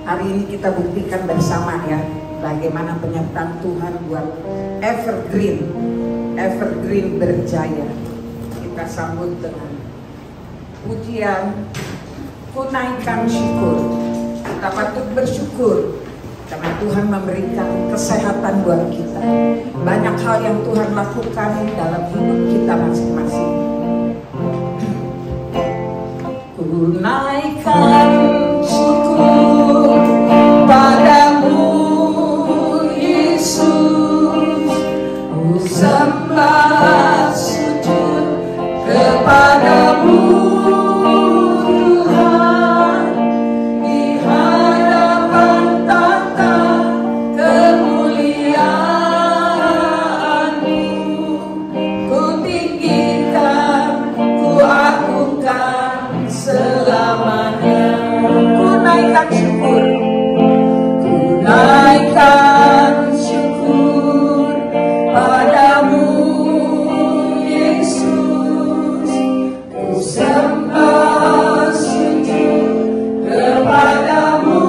Hari ini kita buktikan bersama ya, bagaimana penyertaan Tuhan buat Evergreen berjaya. Kita sambut dengan pujian, ku naikkan syukur. Kita patut bersyukur karena Tuhan memberikan kesehatan buat kita. Banyak hal yang Tuhan lakukan dalam hidup kita masing-masing. Ku naikkan syukur padamu Yesus, ku sembah sujud kepadamu Tuhan, di hadapan tata kemuliaan-Mu. Ku tinggikan, ku agungkan selamanya. Ku naikkan syukur, ku naikkan syukur padamu Yesus, ku sembah sujud kepadamu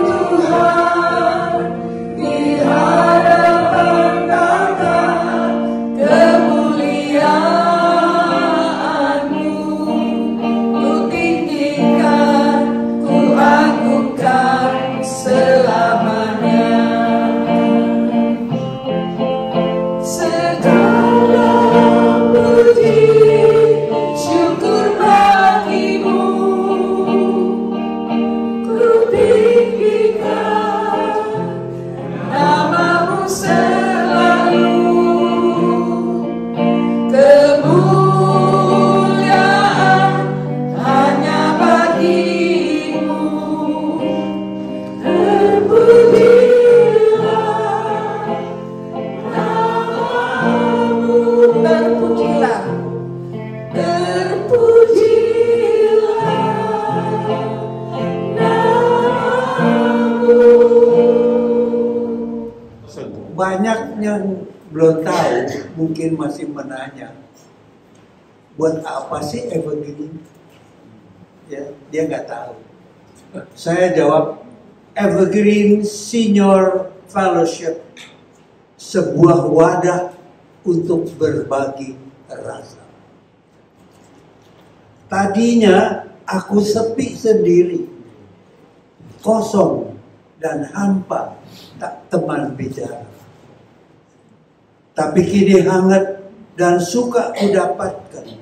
Tuhan, di hadapan tata kemuliaan-Mu. Ku tinggikan, ku agungkan selamanya. Segala puji syukur bagimu, ku tinggikan nama-Mu selalu. Kemuliaan hanya bagi-Mu. Terpujilah nama-Mu, terpujilah, terpujilah nama-Mu. Banyak yang belum tahu, mungkin masih menanya, buat apa sih Evergreen? Ya, dia nggak tahu. Saya jawab, Evergreen Senior Fellowship, sebuah wadah untuk berbagi rasa. Tadinya aku sepi sendiri, kosong dan hampa, tak teman bicara. Tapi kini hangat dan suka kudapatkan.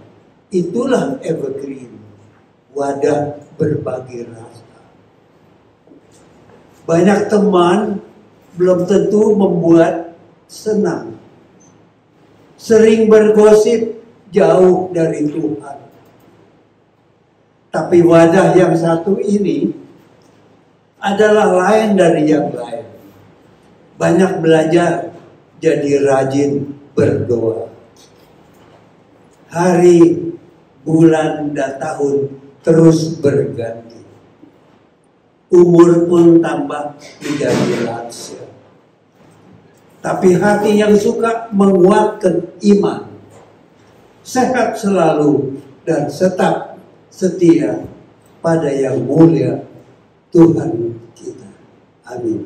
Itulah Evergreen, wadah berbagi rasa. Banyak teman belum tentu membuat senang. Sering bergosip jauh dari Tuhan. Tapi wadah yang satu ini adalah lain dari yang lain. Banyak belajar, jadi rajin berdoa. Hari, bulan, dan tahun terus berganti. Umur pun tambah menjadi lansia. Tapi hati yang suka menguatkan iman, sehat selalu dan tetap setia pada yang mulia Tuhan kita. Amin.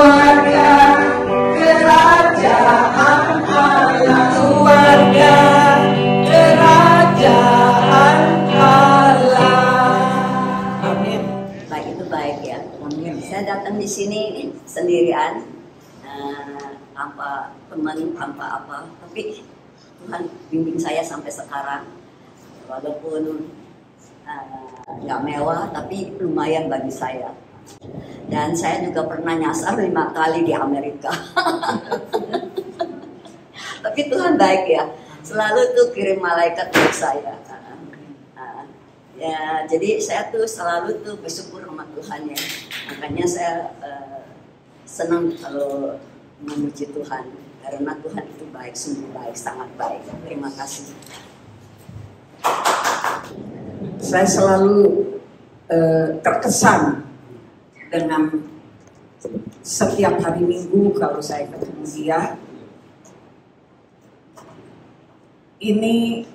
keluarga kerajaan Allah, keluarga kerajaan Allah. Amin. Baik, itu baik ya. Amin. Saya datang di sini sendirian, tanpa teman, tanpa apa, tapi Tuhan bimbing saya sampai sekarang. Walaupun nggak mewah, tapi lumayan bagi saya. Dan saya juga pernah nyasar 5 kali di Amerika. Tapi Tuhan baik ya, selalu tuh kirim malaikat untuk saya. Ya, jadi saya tuh selalu tuh bersyukur sama Tuhan ya. Makanya saya senang kalau memuji Tuhan, karena Tuhan itu baik, sungguh baik, sangat baik. Terima kasih. Saya selalu terkesan dengan setiap hari Minggu kalau saya ketemu dia. Ini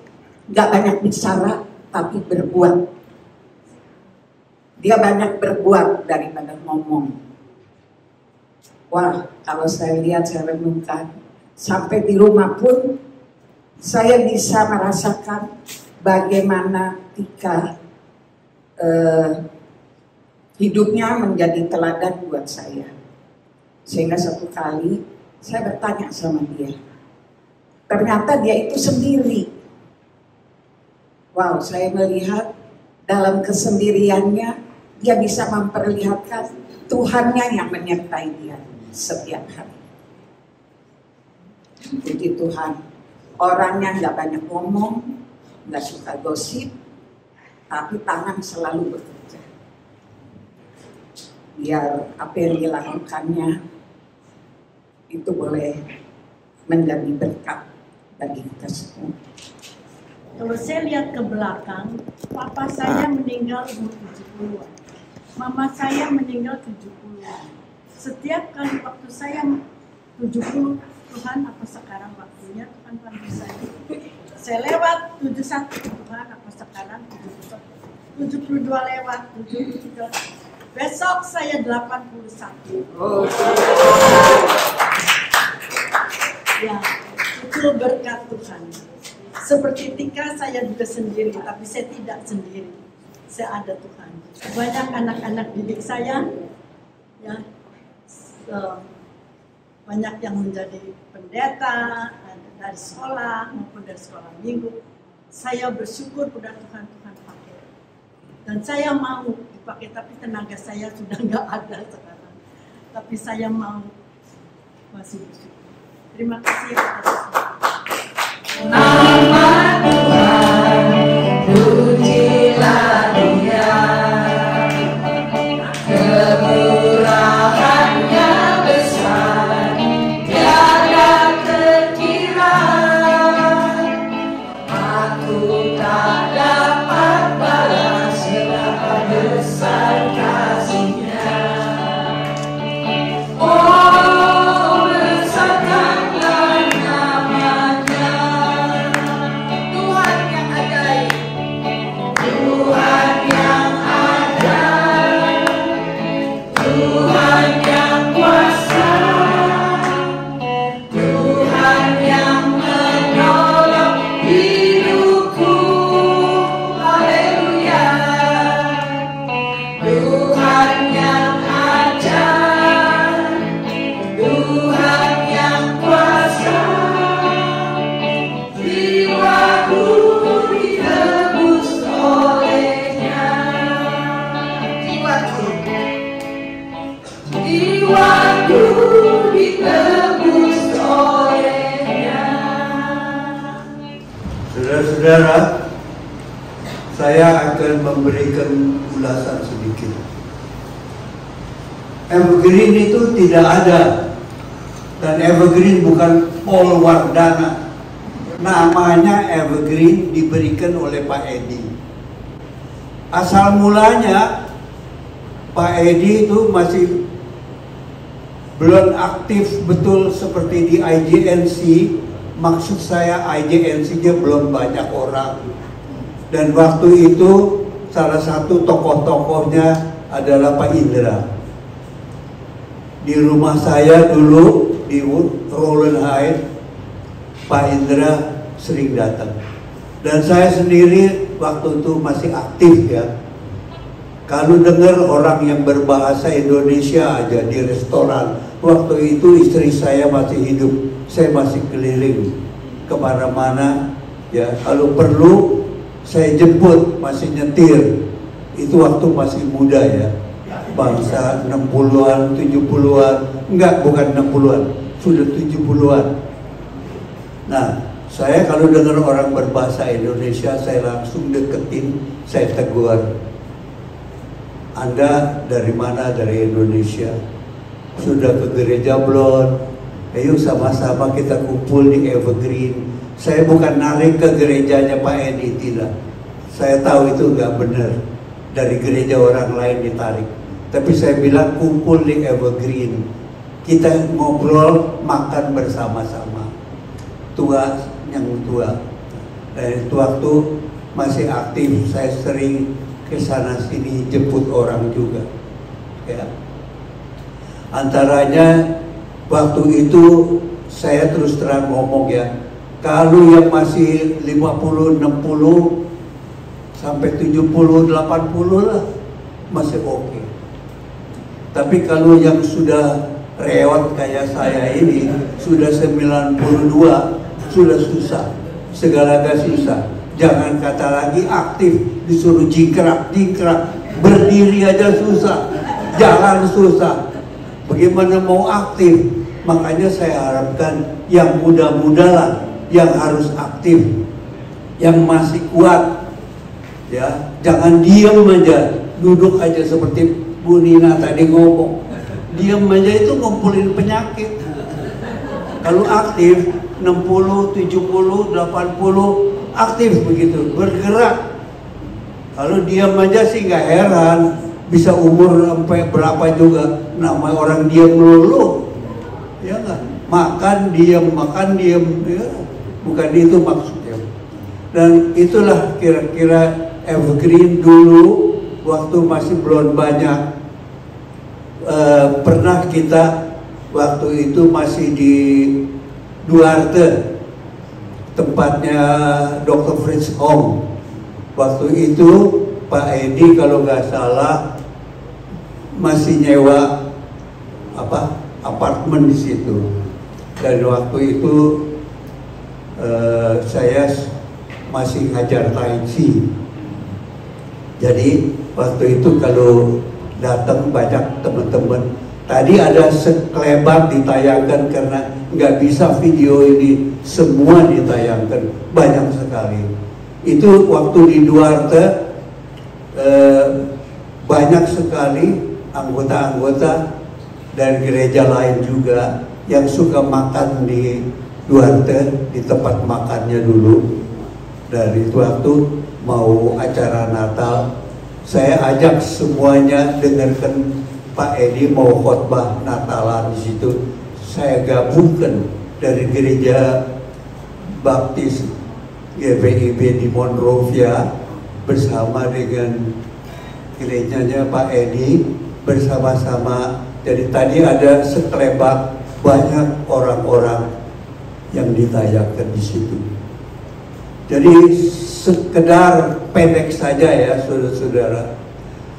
gak banyak bicara, tapi berbuat. Dia banyak berbuat daripada ngomong. Wah, kalau saya lihat, saya renungkan, sampai di rumah pun saya bisa merasakan bagaimana ketika hidupnya menjadi teladan buat saya. Sehingga satu kali saya bertanya sama dia, ternyata dia itu sendiri. Wow, saya melihat dalam kesendiriannya dia bisa memperlihatkan Tuhannya yang menyertai dia setiap hari. Puji Tuhan, orangnya nggak banyak ngomong, nggak suka gosip, tapi tangan selalu bekerja. Biar apa yang dilakukannya itu boleh menjadi berkat bagi kita semua. Kalau saya lihat ke belakang, papa saya meninggal umur 70-an. Mama saya meninggal 70-an. Setiap kali waktu saya 70, Tuhan apa sekarang waktunya, Tuhan panggil saya. Saya lewat 71, Tuhan apa sekarang 72 lewat, 73. Besok saya 81. Oh. Ya, itu berkat Tuhan. Seperti Tika, saya juga sendiri, tapi saya tidak sendiri. Saya ada Tuhan. Banyak anak-anak didik saya, ya, banyak yang menjadi pendeta dari sekolah maupun dari sekolah minggu. Saya bersyukur pada Tuhan pakai. Dan saya mau dipakai, tapi tenaga saya sudah nggak ada sekarang. Tapi saya mau masih bersyukur. Terima kasih atas semua. Nama Tuhan, pujilah Dia, kemurahannya besar, tiada terkira. Aku tak dapat balas segala besar kasih-Nya. Oh, besarkanlah nama-Nya, Tuhan yang ajaib, Tuhan yang ajaib, Tuhan yang kuasa, Tuhan yang menolong hidupku. Haleluya. Tuhan yang ajaib, Tuhan yang kuasa, jiwaku ditebus oleh-Nya. Jiwaku ditebus oleh-Nya. Saudara-saudara, saya akan memberikan ulasan sedikit. Evergreen itu tidak ada, dan Evergreen bukan Paul Wardana. Namanya Evergreen diberikan oleh Pak Edi. Asal mulanya Pak Edi itu masih belum aktif betul seperti di IJNC. Maksud saya IJNC-nya belum banyak orang. Dan waktu itu salah satu tokoh-tokohnya adalah Pak Indra. Di rumah saya dulu di Rowland Heights, Pak Indra sering datang. Dan saya sendiri waktu itu masih aktif ya. Kalau dengar orang yang berbahasa Indonesia aja di restoran, waktu itu istri saya masih hidup, saya masih keliling kemana-mana ya. Kalau perlu saya jemput, masih nyetir. Itu waktu masih muda ya, bangsa 60-an, 70-an, enggak, bukan 60-an, sudah 70-an. Nah, saya kalau dengar orang berbahasa Indonesia, saya langsung deketin, saya tegur. Anda dari mana? Dari Indonesia. Sudah ke gereja belum? Ayo sama-sama kita kumpul di Evergreen. Saya bukan narik ke gerejanya Pak Edi, tidak. Saya tahu itu nggak benar. Dari gereja orang lain ditarik. Tapi saya bilang kumpul di Evergreen. Kita ngobrol, makan bersama-sama. Tua yang tua. Dan itu waktu masih aktif, saya sering ke sana sini jemput orang juga. Ya. Antaranya waktu itu saya terus terang ngomong ya, kalau yang masih 50, 60 sampai 70, 80 lah masih oke. Tapi kalau yang sudah reot kayak saya ini, sudah 92, sudah susah, segala-galanya susah. Jangan kata lagi aktif, disuruh jingkrak, berdiri aja susah, jalan susah. Bagaimana mau aktif? Makanya saya harapkan yang muda-muda lah, yang harus aktif, yang masih kuat, ya. Jangan diam aja, duduk aja seperti Bu Nina tadi ngomong. Diam aja itu ngumpulin penyakit. Kalau aktif 60, 70, 80 aktif begitu, bergerak. Kalau diam aja sih nggak heran, bisa umur sampai berapa juga, nama orang diam melulu, ya nggak? Makan diam, ya. Bukan itu maksudnya. Dan itulah kira-kira Evergreen dulu waktu masih belum banyak. Pernah kita waktu itu masih di Duarte, tempatnya Dr. Fritz Hong. Waktu itu Pak Edi kalau nggak salah masih nyewa apartemen di situ. Dan waktu itu saya masih ngajar Tai Chi. Jadi waktu itu kalau datang banyak teman-teman. Tadi ada sekelebat ditayangkan karena nggak bisa video ini semua ditayangkan, banyak sekali. Itu waktu di Duarte banyak sekali anggota-anggota dari gereja lain juga yang suka makan di Duarte, di tempat makannya dulu. Dari itu waktu mau acara Natal, saya ajak semuanya dengarkan Pak Edi mau khotbah Natalan di situ. Saya gabungkan dari gereja Baptis GBIB di Monrovia bersama dengan gerejanya Pak Edi bersama-sama. Jadi tadi ada sekelebat banyak orang-orang yang ditayangkan di situ. Jadi sekedar pendek saja ya saudara-saudara.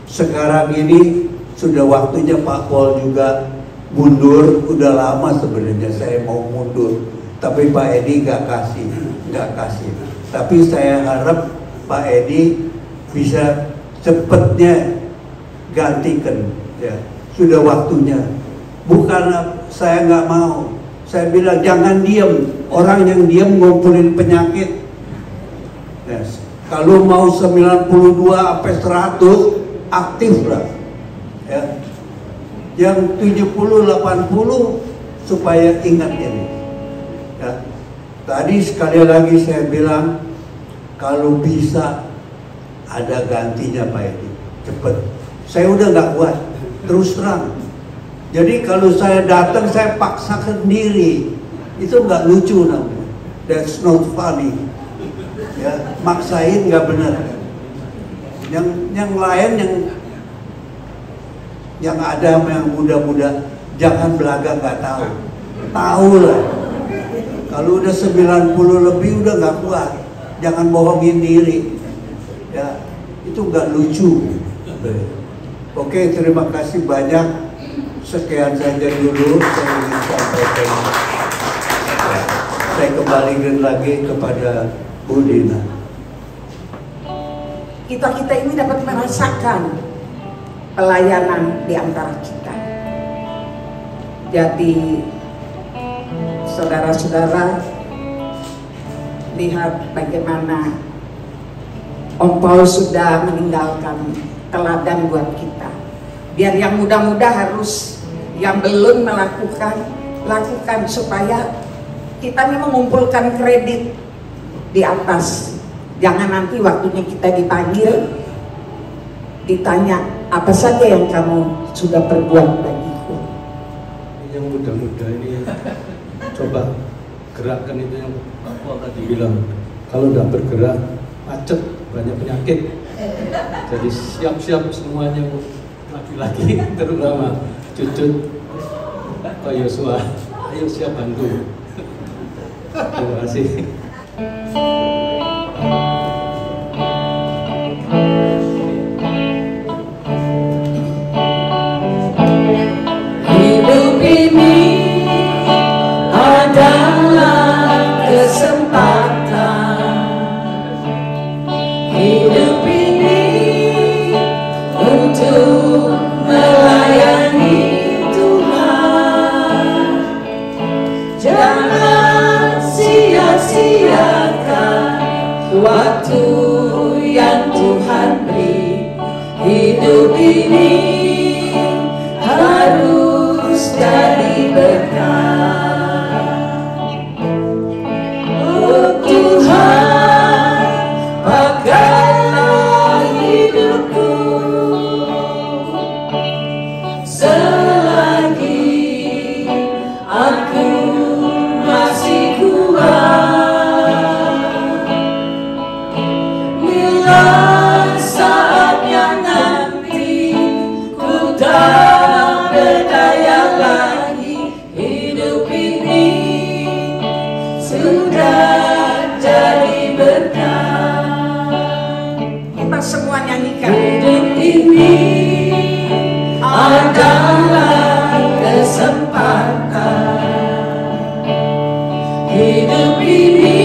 Sekarang ini sudah waktunya Pak Paul juga mundur. Udah lama sebenarnya saya mau mundur, tapi Pak Edi nggak kasih. Tapi saya harap Pak Edi bisa cepatnya gantikan ya. Sudah waktunya. Bukan saya nggak mau. Saya bilang jangan diam. Orang yang diam ngumpulin penyakit. Yes. Kalau mau 92 sampai 100 aktif lah. Ya. Yang 70 80 supaya ingat ini. Ya. Tadi sekali lagi saya bilang kalau bisa ada gantinya Pak Edi. Cepat. Saya udah nggak kuat. Terus terang. Jadi kalau saya datang saya paksa sendiri. Itu nggak lucu namanya. That's not funny. Ya, maksain nggak benar. Yang lain yang ada yang muda-muda jangan belaga nggak tahu. Tahu lah. Kalau udah 90 lebih udah nggak kuat. Jangan bohongin diri. Ya, itu nggak lucu. Oke, terima kasih banyak. Sekian saja dulu saya ingin sampaikan. Saya kembalikan lagi kepada Bu Dina. Kita ini dapat merasakan pelayanan di antara kita. Jadi saudara-saudara, lihat bagaimana Om Paul sudah meninggalkan teladan buat kita. Biar yang muda-muda harus, yang belum melakukan, lakukan supaya kita ini mengumpulkan kredit di atas. Jangan nanti waktunya kita dipanggil, ditanya apa saja yang kamu sudah perbuat bagiku. Yang muda-muda ini coba gerakkan itu yang Bapak tadi bilang. Kalau tidak bergerak macet, banyak penyakit. Jadi siap-siap semuanya, laki-laki terutama Cucut, Pak Yosua, ayo siap bantu. Terima kasih. Hidup ini adalah kesempatan. Hidup ini untuk melayani Tuhan. Jangan sia-siakan waktu yang Tuhan beri. Hidup ini harus jadi berkat. Oh Tuhan, pakailah hidupku selagi aku masih kuat. Bila saatnya nanti ku tak berdaya lagi, hidup ini sudah jadi berkat. Kita semua nyanyikan. Hidup ini adalah kesempatan. Hidup ini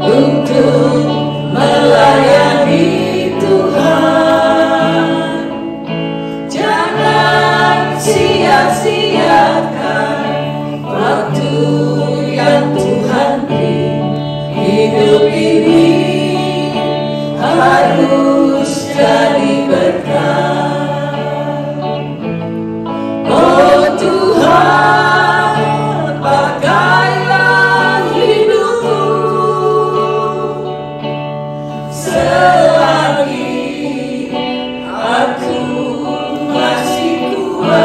untuk melayani Tuhan. Jangan sia-siakan waktu yang Tuhan beri. Hidup ini harus jadi berkat. Oh Tuhan, pakailah hidupku selagi aku masih kuat.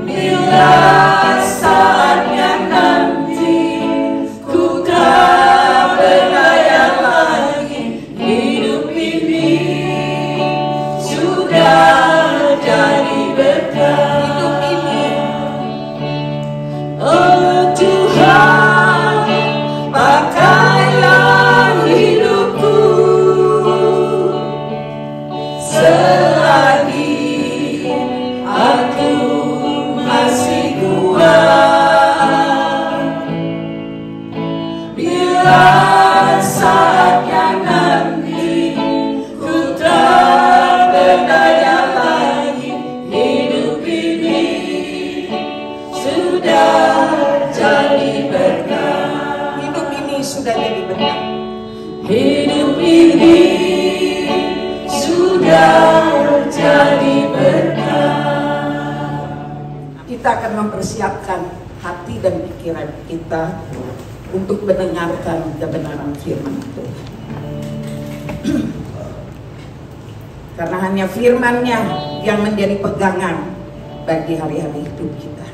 Bila saatnya nanti ku tak berdaya lagi, hidup ini sudah jadi berkat. Hidup ini, oh Tuhan, pakailah hidupku selagi aku masih kuat. Bila saatnya nanti ku tak berdaya lagi, hidup ini sudah jadi berkat. Hidup ini sudah jadi berkat. Hidup ini sudah jadi berkat. Kita akan mempersiapkan hati dan pikiran kita untuk mendengarkan kebenaran firman Tuhan. Karena hanya firman-Nya yang menjadi pegangan bagi hari-hari hidup kita.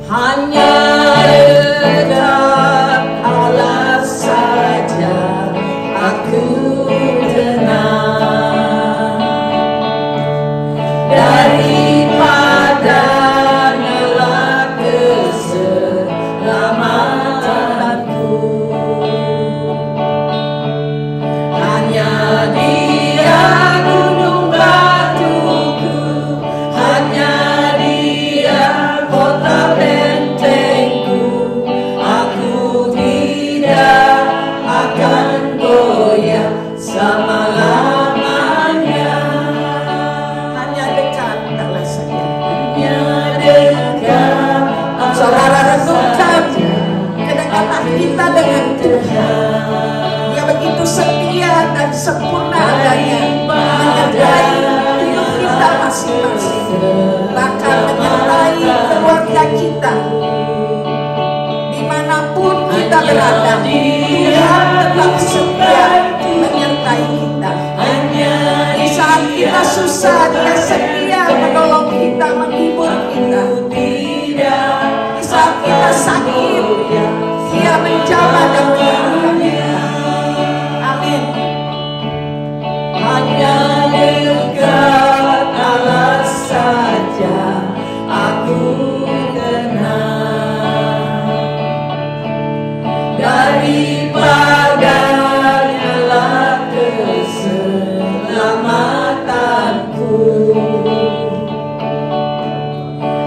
Hanya dekat Allah saja aku dan sempurna adanya menyertai hidup kita masing-masing, bahkan menyertai keluarga kita. Dimanapun kita berada, Tuhan tetap setia menyertai kita. Di saat kita susah, Dia setia menolong kita, menghibur kita. Di saat kita sakit, Dia menjamah dan menyembuhkan kita. Amin. Hanya dekat Allah saja aku kenal, daripadanya keselamatanku.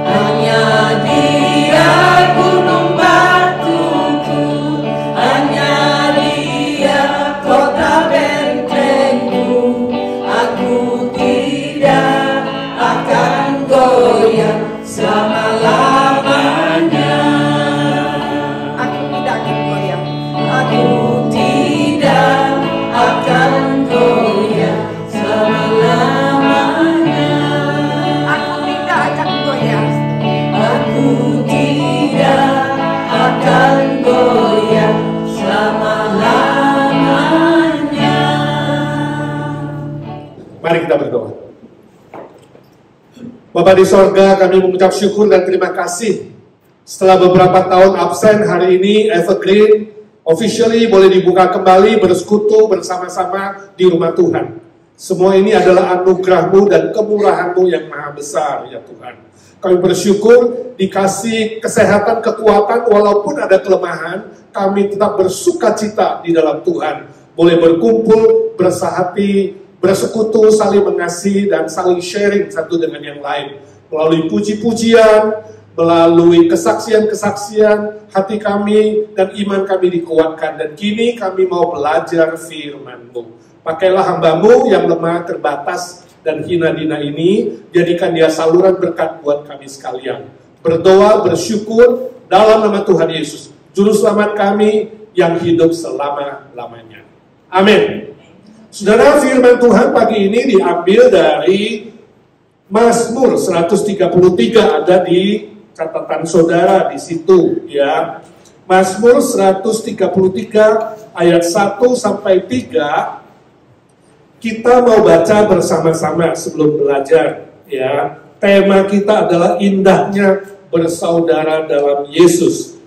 Hanya Dia gunung batuku, hanya Dia kota bentengku. Aku tidak akan goyah selama-lamanya. Aku tidak akan goyah. Aku tidak akan goyah selama-lamanya. Aku tidak akan goyah. Aku tidak akan goyah selama-lamanya. Mari kita berdoa. Bapa di sorga, kami mengucap syukur dan terima kasih. Setelah beberapa tahun absen, hari ini Evergreen officially boleh dibuka kembali, bersekutu bersama-sama di rumah Tuhan. Semua ini adalah anugerah-Mu dan kemurahan-Mu yang maha besar, ya Tuhan. Kami bersyukur dikasih kesehatan, kekuatan, walaupun ada kelemahan, kami tetap bersuka cita di dalam Tuhan. Boleh berkumpul, bersahati, bersekutu, saling mengasihi, dan saling sharing satu dengan yang lain. Melalui puji-pujian, melalui kesaksian-kesaksian, hati kami dan iman kami dikuatkan. Dan kini kami mau belajar firman-Mu. Pakailah hamba-Mu yang lemah, terbatas, dan hina-dina ini, jadikan dia saluran berkat buat kami sekalian. Berdoa, bersyukur, dalam nama Tuhan Yesus, Juru Selamat kami yang hidup selama-lamanya. Amin. Saudara, firman Tuhan pagi ini diambil dari Mazmur 133, ada di catatan saudara di situ ya. Mazmur 133 ayat 1 sampai 3 kita mau baca bersama-sama sebelum belajar ya. Tema kita adalah indahnya bersaudara dalam Yesus.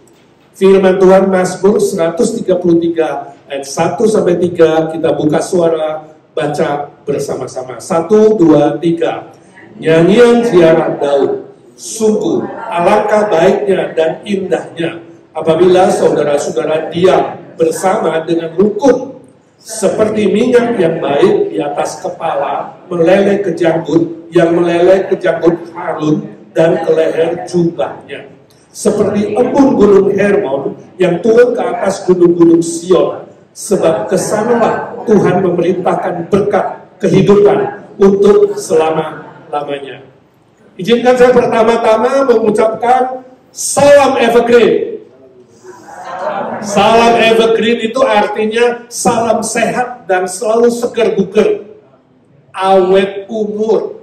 Firman Tuhan Mazmur 133 ayat 1 sampai 3, kita buka suara baca bersama-sama. 1, 2, 3. Nyanyian ziarah Daud. Sungguh alangkah baiknya dan indahnya apabila saudara-saudara diam bersama dengan rukun, seperti minyak yang baik di atas kepala meleleh ke janggut, yang meleleh ke janggut Harun dan ke leher jubahnya. Seperti embun gunung Hermon yang turun ke atas gunung-gunung Sion, sebab kesanalah Tuhan memerintahkan berkat kehidupan untuk selama-lamanya. Izinkan saya pertama-tama mengucapkan salam Evergreen. Salam Evergreen itu artinya salam sehat dan selalu segar bugar, awet umur,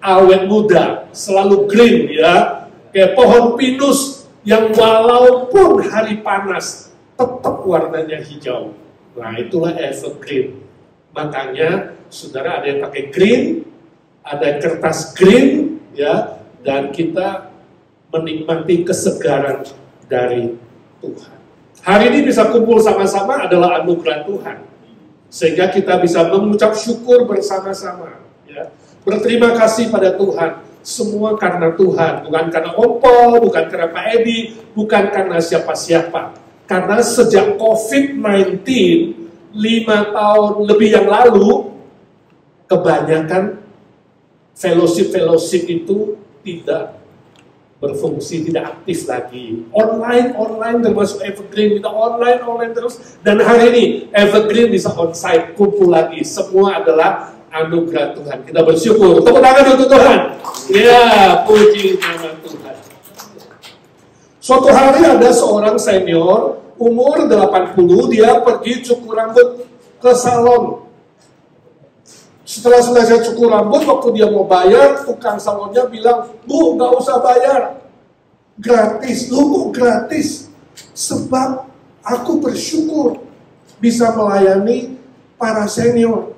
awet muda, selalu green ya. Kayak pohon pinus yang walaupun hari panas tetap warnanya hijau. Nah, itulah evergreen. Makanya saudara ada yang pakai green, ada kertas green ya, dan kita menikmati kesegaran dari Tuhan. Hari ini bisa kumpul sama-sama adalah anugerah Tuhan. Sehingga kita bisa mengucap syukur bersama-sama ya. Berterima kasih pada Tuhan. Semua karena Tuhan, bukan karena Ompol, bukan karena Pak Edi, bukan karena siapa-siapa. Karena sejak COVID-19, 5 tahun lebih yang lalu, kebanyakan fellowship itu tidak berfungsi, tidak aktif lagi. Online termasuk Evergreen, kita online terus. Dan hari ini Evergreen bisa onsite, kumpul lagi. Semua adalah anugerah Tuhan. Kita bersyukur. Tepuk tangan untuk Tuhan. Ya, puji nama Tuhan. Suatu hari ada seorang senior, umur 80, dia pergi cukur rambut ke salon. Setelah selesai cukur rambut, waktu dia mau bayar, tukang salonnya bilang, "Bu, nggak usah bayar. Gratis." Loh, kok gratis? Sebab aku bersyukur bisa melayani para senior.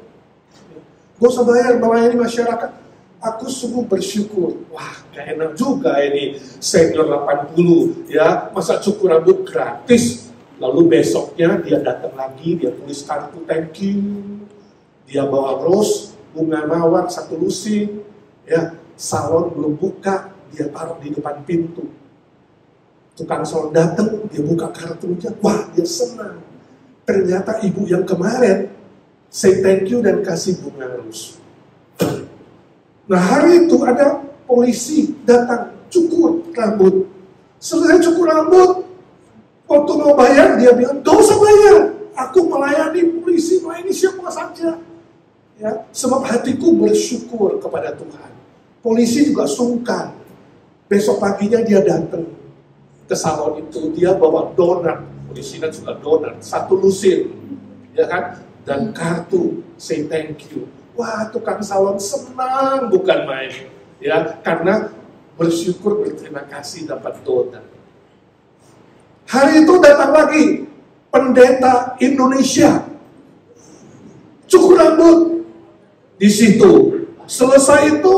Gak usah bayar, melayani masyarakat. Aku sungguh bersyukur. Wah, gak enak juga ini senior 80 ya, masa cukur rambut gratis. Lalu besoknya dia datang lagi, dia tulis kartu thank you. Dia bawa rose, bunga mawar, 1 lusin. Ya, salon belum buka, dia taruh di depan pintu. Tukang salon datang, dia buka kartunya. Wah, dia senang. Ternyata ibu yang kemarin say thank you dan kasih bunga rose. Nah, hari itu ada polisi datang cukur rambut. Selesai cukur rambut, waktu mau bayar dia bilang, "Gak usah bayar, aku melayani polisi, melayani siapa saja." Ya, sebab hatiku bersyukur kepada Tuhan. Polisi juga sungkan. Besok paginya dia datang ke salon itu, dia bawa donat. Polisi kan suka donat, 1 lusin, ya kan? Dan kartu say thank you. Wah, tukang salon senang bukan main, ya, karena bersyukur, berterima kasih dapat donat. Hari itu datang lagi pendeta Indonesia cukur rambut di situ. Selesai itu,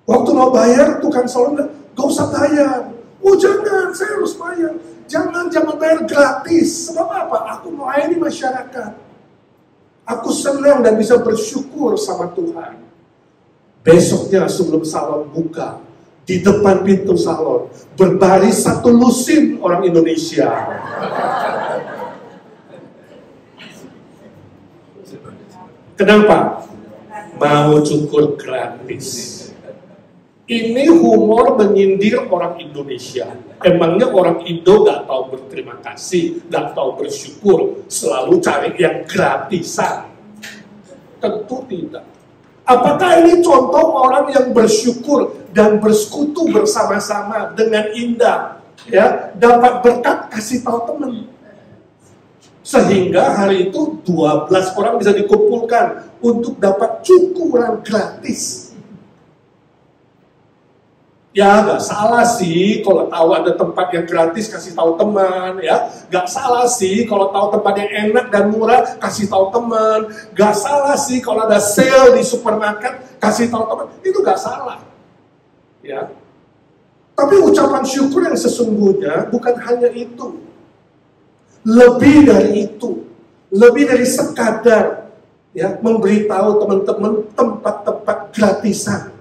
waktu mau bayar, tukang salon bilang, "Gak usah bayar." "Oh jangan, saya harus bayar." Jangan bayar gratis. Sebab apa? Aku melayani masyarakat. Aku senang dan bisa bersyukur sama Tuhan. Besoknya sebelum salon buka, di depan pintu salon, berbaris 1 lusin orang Indonesia. Kenapa? Mau cukur gratis. Ini humor menyindir orang Indonesia. Emangnya orang Indo gak tahu berterima kasih, gak tahu bersyukur, selalu cari yang gratisan? Tentu tidak. Apakah ini contoh orang yang bersyukur dan bersekutu bersama-sama dengan indah, ya, dapat berkat kasih tahu teman? Sehingga hari itu 12 orang bisa dikumpulkan untuk dapat cukuran gratis. Ya, gak salah sih kalau tahu ada tempat yang gratis, kasih tahu teman, ya. Gak salah sih kalau tahu tempat yang enak dan murah, kasih tahu teman. Gak salah sih kalau ada sale di supermarket, kasih tahu teman. Itu gak salah, ya. Tapi ucapan syukur yang sesungguhnya bukan hanya itu. Lebih dari itu, lebih dari sekadar, ya, memberitahu teman-teman tempat-tempat gratisan.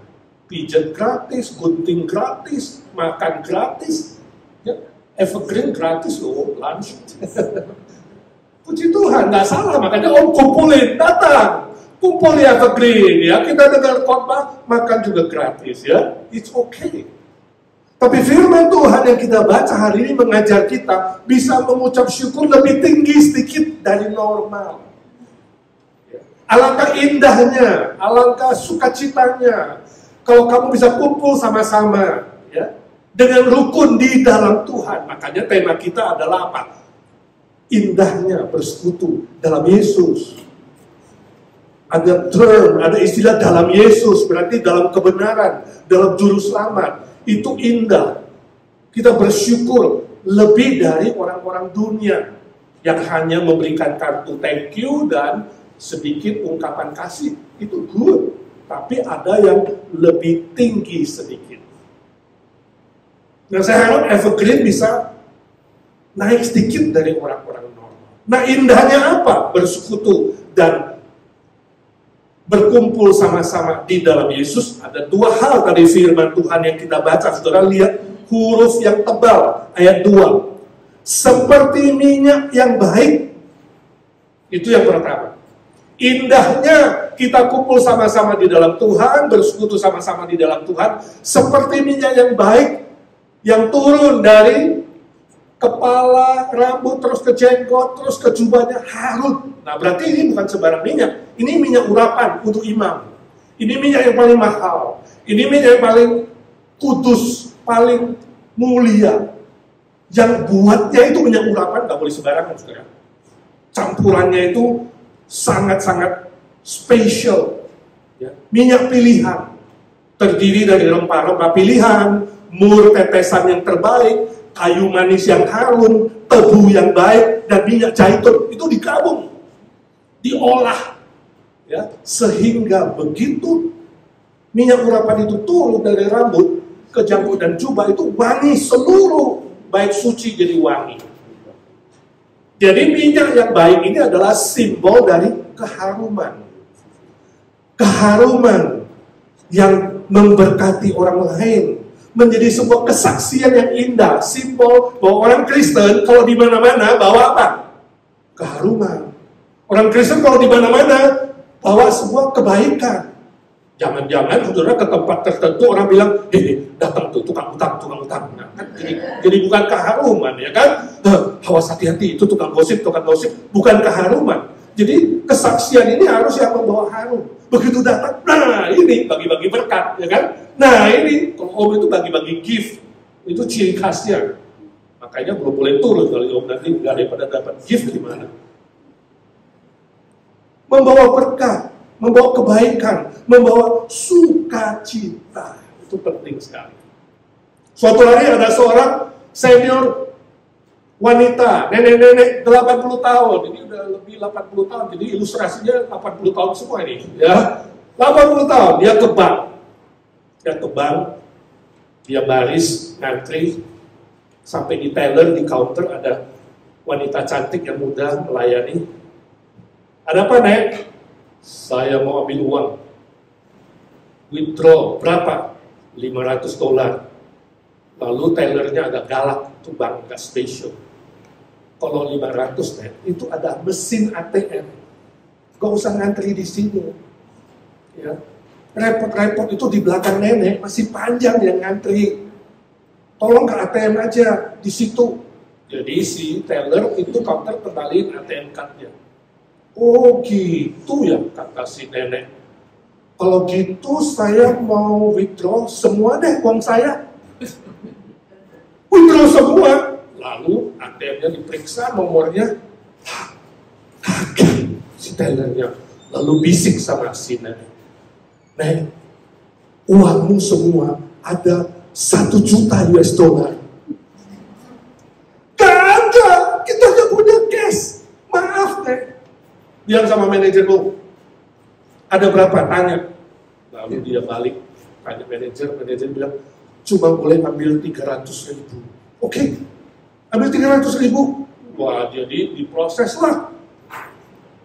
Pijat gratis, gunting gratis, makan gratis, ya, evergreen gratis loh, lunch. Puji Tuhan, nggak salah, makanya Om kumpulin, datang, kumpul ya evergreen, ya, kita dengar khotbah, makan juga gratis, ya, it's okay. Tapi firman Tuhan yang kita baca hari ini mengajar kita bisa mengucap syukur lebih tinggi sedikit dari normal. Alangkah indahnya, alangkah sukacitanya kalau kamu bisa kumpul sama-sama, ya, dengan rukun di dalam Tuhan. Makanya tema kita adalah apa? Indahnya bersekutu dalam Yesus. Ada term, ada istilah dalam Yesus, berarti dalam kebenaran, dalam juru selamat. Itu indah. Kita bersyukur lebih dari orang-orang dunia yang hanya memberikan kartu thank you dan sedikit ungkapan kasih. Itu good. Tapi ada yang lebih tinggi sedikit. Nah, saya harap evergreen bisa naik sedikit dari orang-orang normal. Nah, indahnya apa? Bersekutu dan berkumpul sama-sama di dalam Yesus. Ada 2 hal dari firman Tuhan yang kita baca. Saudara lihat huruf yang tebal, ayat 2. Seperti minyak yang baik. Itu yang pertama. Indahnya kita kumpul sama-sama di dalam Tuhan, bersekutu sama-sama di dalam Tuhan, seperti minyak yang baik, yang turun dari kepala, rambut, terus ke jenggot, terus ke jubahnya, harut. Nah, berarti ini bukan sembarang minyak, ini minyak urapan untuk imam. Ini minyak yang paling mahal, ini minyak yang paling kudus, paling mulia. Yang buatnya itu minyak urapan, gak boleh sembarangan, saudara. Campurannya itu sangat-sangat spesial, Ya, minyak pilihan terdiri dari rempah-rempah pilihan, mur tetesan yang terbaik, kayu manis yang harum, tebu yang baik, dan minyak zaitun. Itu digabung, diolah, ya, sehingga begitu minyak urapan itu turun dari rambut ke janggut dan jubah, itu wangi, seluruh bait suci jadi wangi. Jadi minyak yang baik ini adalah simbol dari keharuman. Keharuman yang memberkati orang lain, menjadi sebuah kesaksian yang indah, simbol bahwa orang Kristen kalau di mana-mana bawa apa? Keharuman. Orang Kristen kalau di mana-mana bawa sebuah kebaikan. Jangan-jangan saudara ke tempat tertentu orang bilang, datang tuh tukang utang. Nah, kan jadi bukan keharuman, ya kan? Awas hati-hati, itu tukang gosip, bukan keharuman. Jadi kesaksian ini harus yang membawa harum. Begitu datang, nah ini bagi-bagi berkat, ya kan? Nah ini, kalau om itu bagi-bagi gift, itu ciri khasnya. Makanya belum boleh turun kalau om nanti nggak daripada dapat gift gimana? Membawa berkat, membawa kebaikan, membawa sukacita. Itu penting sekali. Suatu hari ada seorang senior wanita, nenek-nenek 80 tahun, ini udah lebih 80 tahun, jadi ilustrasinya 80 tahun semua ini, ya. 80 tahun, dia ke bank, dia baris, ngantri, sampai di teller, di counter, ada wanita cantik yang muda melayani. Ada apa, Nek? Saya mau ambil uang. Withdraw, berapa? $500. Lalu tellernya agak galak, itu bank, nggak special. Kalau 500, Nek, itu ada mesin ATM. Gak usah ngantri di sini. Ya. Repot-repot itu di belakang nenek, masih panjang yang ngantri. Tolong ke ATM aja, di situ. Jadi si teller itu counter kembaliin ATM card-nya. Oh gitu ya, kata si nenek. Kalau gitu saya mau withdraw semua deh uang saya. Withdraw semua. Lalu ATM-nya diperiksa, nomornya kaget si tellernya. Lalu bisik sama si nenek. Nek, uangmu semua ada $1 juta. Gak ada, kita gak punya cash. Maaf, Nek. Bilang sama manajermu, ada berapa? Tanya. Lalu dia balik, tanya manajer bilang, cuma boleh ambil 300.000. Oke, ambil 300.000. Wah, jadi diproses lah.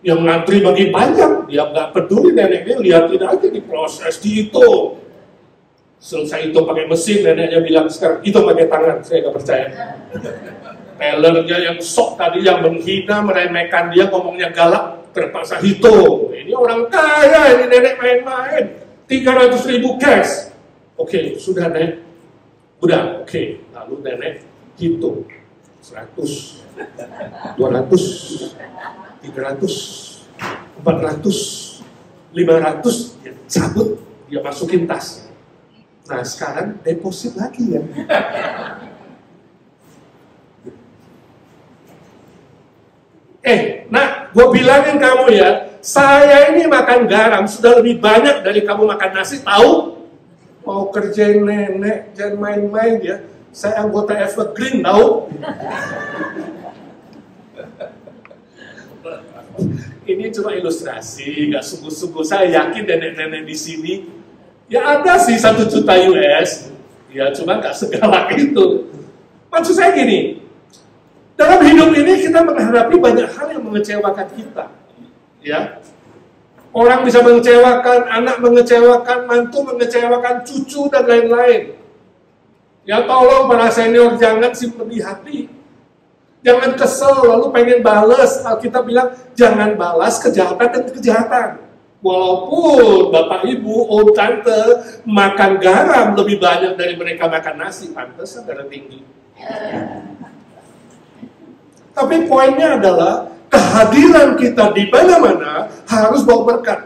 Yang ngantri bagi panjang, dia nggak peduli, neneknya lihatin aja, diproses, dihitung. Selesai itu pakai mesin, neneknya bilang, sekarang itu pakai tangan, saya nggak percaya. Tellernya yang sok tadi, yang menghina, meremehkan dia, ngomongnya galak, terpaksa hitung. Ini orang kaya, ini nenek main-main. 300.000 cash. Oke, sudah, Nek. Udah, oke. Lalu nenek hitung. 100, 200, 300, 400, 500, dia cabut, dia masukin tas. Nah sekarang deposit lagi ya. Nak, gue bilangin kamu ya, saya ini makan garam sudah lebih banyak dari kamu makan nasi, tahu? Mau kerjain nenek, jangan main-main ya. Saya anggota Evergreen, tahu? Ini cuma ilustrasi, nggak sungguh-sungguh. Saya yakin nenek-nenek di sini, ya ada sih $1 juta US, ya cuma nggak segalak itu. Maksud saya gini, dalam hidup ini kita menghadapi banyak hal yang mengecewakan kita, ya. Orang bisa mengecewakan, anak mengecewakan, mantu mengecewakan, cucu dan lain-lain. Ya tolong para senior jangan simpen di hati. Jangan kesel lalu pengen balas. Alkitab bilang jangan balas kejahatan dan kejahatan. Walaupun bapak ibu, om tante makan garam lebih banyak dari mereka makan nasi, pantesan darah tinggi. Tapi poinnya adalah kehadiran kita di mana-mana harus bawa berkat,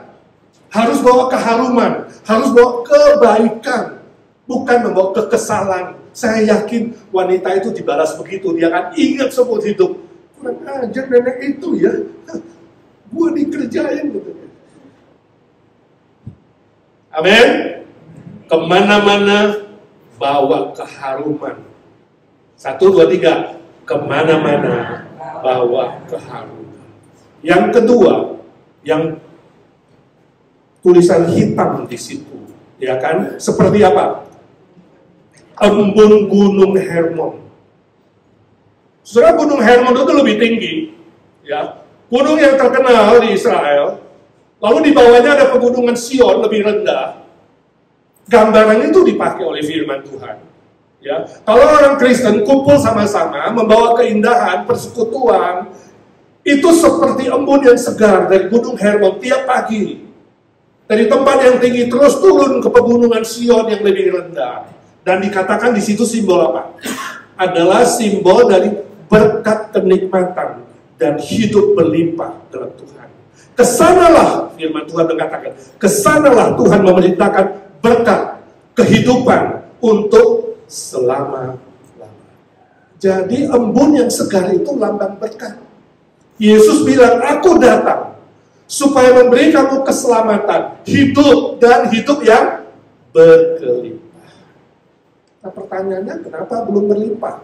harus bawa keharuman, harus bawa kebaikan, bukan membawa kekesalan. Saya yakin wanita itu dibalas begitu, dia akan ingat seumur hidup. Kurang ajar nenek itu ya, gue dikerjain gitu. Amin. Kemana-mana bawa keharuman. 1, 2, 3. Kemana-mana bawa keharuman. Yang kedua, yang tulisan hitam di situ, ya kan? Seperti apa? Embun Gunung Hermon. Saudara, Gunung Hermon itu lebih tinggi, ya. Gunung yang terkenal di Israel. Lalu di bawahnya ada pegunungan Sion lebih rendah. Gambaran itu dipakai oleh firman Tuhan. Ya, kalau orang Kristen kumpul sama-sama membawa keindahan, persekutuan, itu seperti embun yang segar dari Gunung Hermon tiap pagi. Dari tempat yang tinggi terus turun ke pegunungan Sion yang lebih rendah. Dan dikatakan di situ simbol apa? Adalah simbol dari berkat kenikmatan dan hidup berlimpah dalam Tuhan. Kesanalah firman Tuhan mengatakan, kesanalah Tuhan memerintahkan berkat kehidupan untuk selama-lamanya. Jadi embun yang segar itu lambang berkat. Yesus bilang, aku datang supaya memberi kamu keselamatan, hidup dan hidup yang berkelimpah. Nah, pertanyaannya, kenapa belum berlimpah?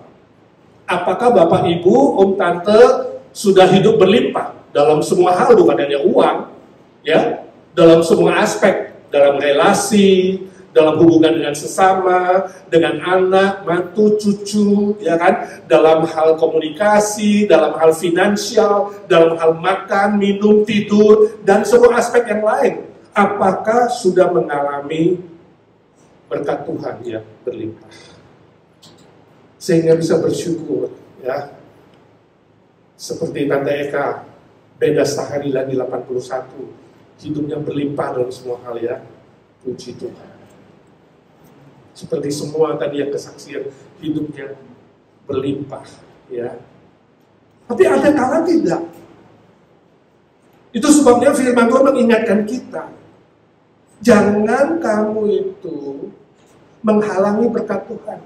Apakah Bapak Ibu, Om Tante sudah hidup berlimpah dalam semua hal, bukan hanya uang, ya, dalam semua aspek, dalam relasi, dalam hubungan dengan sesama, dengan anak, mantu, cucu, ya kan, dalam hal komunikasi, dalam hal finansial, dalam hal makan, minum, tidur, dan semua aspek yang lain. Apakah sudah mengalami berkat Tuhan yang berlimpah? Sehingga bisa bersyukur, ya. Seperti Tante Eka, beda sehari lagi 81, hidupnya berlimpah dalam semua hal, ya. Puji Tuhan. Seperti semua tadi yang kesaksian, hidupnya berlimpah, ya. Tapi ada kala tidak. Itu sebabnya firman Tuhan mengingatkan kita, jangan kamu itu menghalangi berkat Tuhan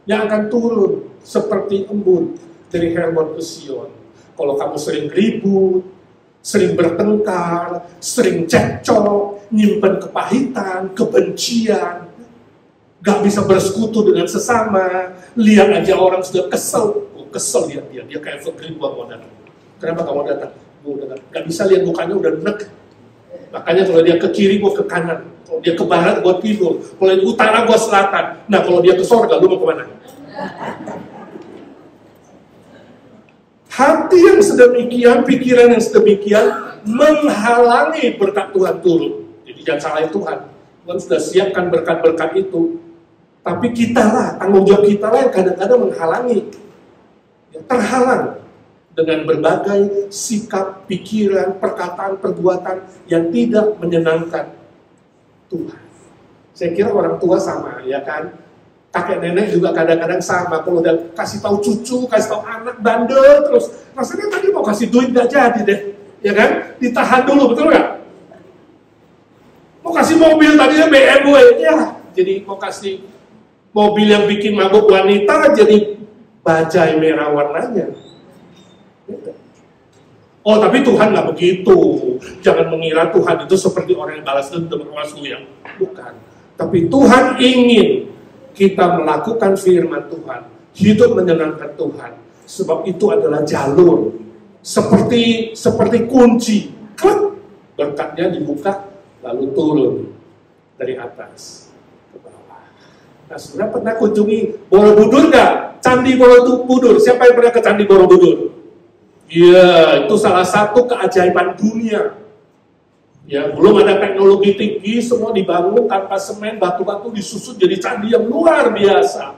yang akan turun seperti embun dari Hermon ke Sion. Kalau kamu sering ribut, sering bertengkar, sering cekcok, nyimpen kepahitan, kebencian, gak bisa bersekutu dengan sesama, lihat aja orang sudah kesel, kesel lihat dia kayak evergreen, gua mau datang. Kenapa kamu datang? Gua datang. Gak bisa lihat mukanya udah nek. Makanya kalau dia ke kiri, gua ke kanan. Kalau dia ke barat, gua tidur. Kalau dia utara, gua selatan. Nah, kalau dia ke sorga, lu mau kemana? Hati yang sedemikian, pikiran yang sedemikian menghalangi berkat Tuhan turun. Jadi jangan salahin Tuhan. Tuhan sudah siapkan berkat-berkat itu. Tapi kita lah, tanggung jawab kita lah yang kadang-kadang menghalangi. Ya, terhalang dengan berbagai sikap, pikiran, perkataan, perbuatan yang tidak menyenangkan Tuhan. Saya kira orang tua sama, ya kan? Kakek nenek juga kadang-kadang sama. Kalau udah kasih tahu cucu, kasih tahu anak, bandel terus. Rasanya tadi mau kasih duit gak jadi deh, ya kan? Ditahan dulu, betul nggak? Mau kasih mobil tadinya BMW, ya. Jadi mau kasih mobil yang bikin mabuk wanita, jadi bajai merah warnanya. Oh, tapi Tuhan nggak begitu. Jangan mengira Tuhan itu seperti orang yang balas dendam, ya. Bukan. Tapi Tuhan ingin kita melakukan firman Tuhan, hidup menyenangkan Tuhan, sebab itu adalah jalur seperti kunci, klik, berkatnya dibuka lalu turun dari atas ke bawah. Nah, saudara pernah kunjungi Borobudur nggak? Candi Borobudur. Siapa yang pernah ke Candi Borobudur? Iya, itu salah satu keajaiban dunia. Ya, belum ada teknologi tinggi, semua dibangun tanpa semen, batu-batu disusut jadi candi yang luar biasa.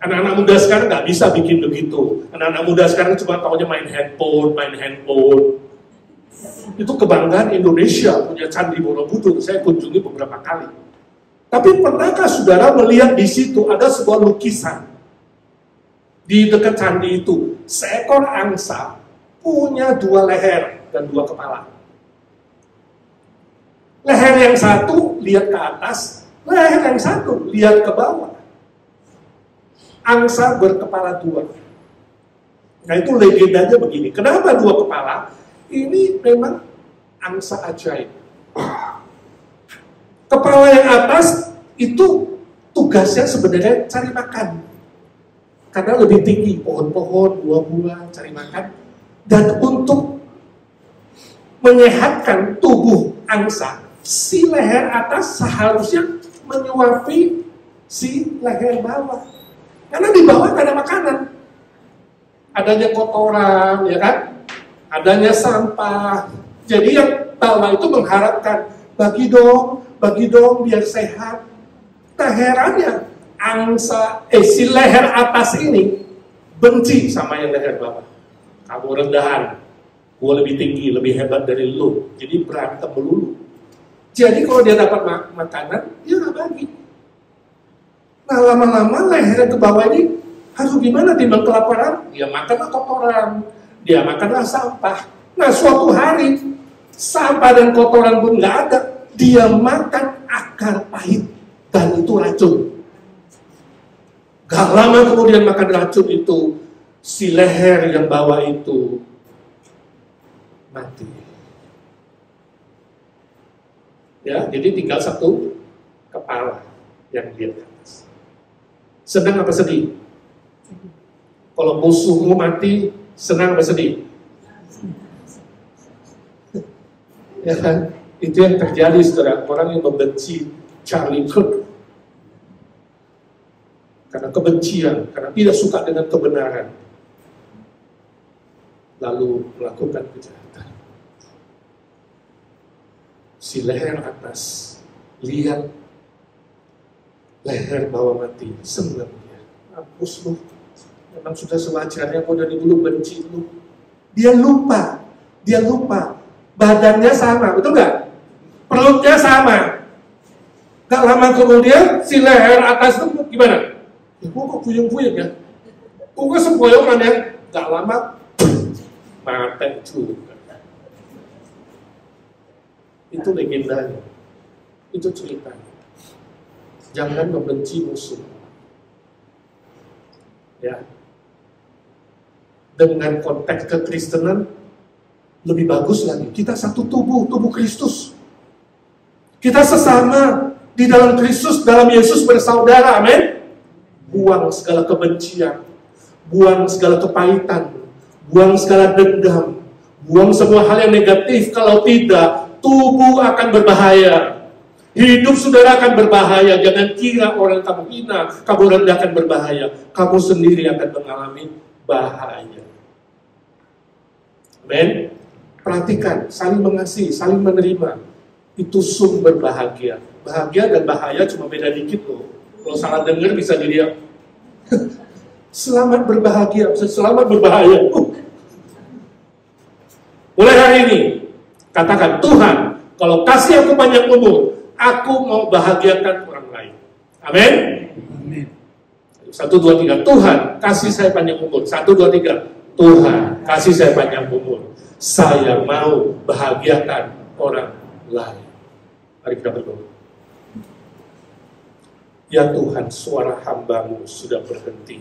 Anak-anak muda sekarang nggak bisa bikin begitu. Anak-anak muda sekarang cuma taunya main handphone. Itu kebanggaan Indonesia punya Candi Borobudur. Saya kunjungi beberapa kali. Tapi pernahkah saudara melihat di situ ada sebuah lukisan di dekat candi itu? Seekor angsa punya 2 leher dan 2 kepala. Leher yang satu lihat ke atas, leher yang satu lihat ke bawah. Angsa berkepala 2. Nah, itu legendanya begini. Kenapa 2 kepala? Ini memang angsa ajaib. Kepala yang atas itu tugasnya sebenarnya cari makan. Karena lebih tinggi, pohon-pohon, buah-buah, cari makan. Dan untuk menyehatkan tubuh angsa, si leher atas seharusnya menyuapi si leher bawah. Karena di bawah tidak ada makanan. Adanya kotoran, ya kan? Adanya sampah. Jadi yang bawah itu mengharapkan, bagi dong biar sehat. Tak herannya, si leher atas ini benci sama yang leher bawah. Kamu rendahan, gue lebih tinggi, lebih hebat dari lu. Jadi berantem melulu. Jadi kalau dia dapat makanan, dia nggak bagi. Nah lama-lama leher ke bawah ini harus gimana? Timbang kelaparan, dia makanlah kotoran, dia makanlah sampah. Nah suatu hari sampah dan kotoran pun nggak ada, dia makan akar pahit dan itu racun. Gak lama kemudian makan racun itu, si leher yang bawah itu mati. Ya, jadi tinggal satu kepala yang di atas. Senang apa sedih? Kalau musuhmu mati, senang apa sedih? Ya kan? Itu yang terjadi, saudara. Orang yang membenci Charlie Kirk karena kebencian, karena tidak suka dengan kebenaran, lalu melakukan kejahatan. Si leher atas lihat leher bawah mati, senang dia. Mampus lu, memang sudah sewajarnya kau dari dulu benci lu. Dia lupa badannya sama, betul nggak? Perutnya sama. Gak lama kemudian si leher atas itu gimana? Ya, kok puyeng-puyeng ya? Kok sempoyongan ya? Gak lama mati juga. Itu legendanya. Itu ceritanya. Jangan membenci musuh. Ya. Dengan konteks kekristenan lebih bagus lagi. Kita satu tubuh Kristus. Kita sesama di dalam Kristus, dalam Yesus bersaudara. Amin. Buang segala kebencian, buang segala kepahitan, buang segala dendam, buang semua hal yang negatif. Kalau tidak, tubuh akan berbahaya. Hidup saudara akan berbahaya. Jangan kira orang kamu hina, kamu rendahkan berbahaya. Kamu sendiri akan mengalami bahaya. Amin. Perhatikan, saling mengasihi, saling menerima. Itu sumber bahagia. Bahagia dan bahaya cuma beda dikit loh. Kalau salah dengar bisa jadi selamat berbahagia, selamat berbahaya. Mulai hari ini, katakan, Tuhan, kalau kasih aku panjang umur, aku mau bahagiakan orang lain. Amin? Amin. 1, 2, 3, Tuhan, kasih saya panjang umur. 1, 2, 3, Tuhan, kasih saya panjang umur. Saya mau bahagiakan orang lain. Mari kita berdoa. Ya Tuhan, suara hamba-Mu sudah berhenti.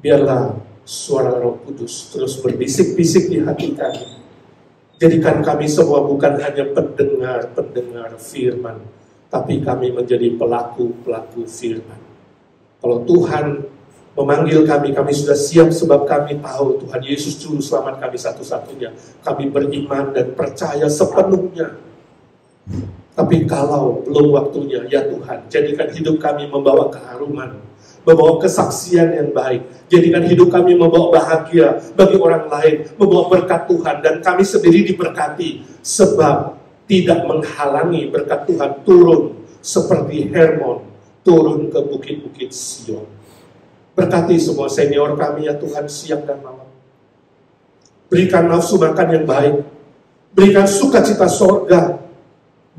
Biarlah suara Roh Kudus terus berbisik-bisik di hati kami. Jadikan kami semua bukan hanya pendengar firman, tapi kami menjadi pelaku-pelaku firman. Kalau Tuhan memanggil kami sudah siap sebab kami tahu Tuhan Yesus Juru Selamat kami satu-satunya. Kami beriman dan percaya sepenuhnya. Tapi kalau belum waktunya, ya Tuhan, jadikan hidup kami membawa keharuman, membawa kesaksian yang baik. Jadikan hidup kami membawa bahagia bagi orang lain, membawa berkat Tuhan, dan kami sendiri diberkati, sebab tidak menghalangi berkat Tuhan turun seperti Hermon turun ke bukit-bukit Sion. Berkati semua senior kami ya Tuhan siang dan malam. Berikan nafsu makan yang baik, berikan sukacita sorga,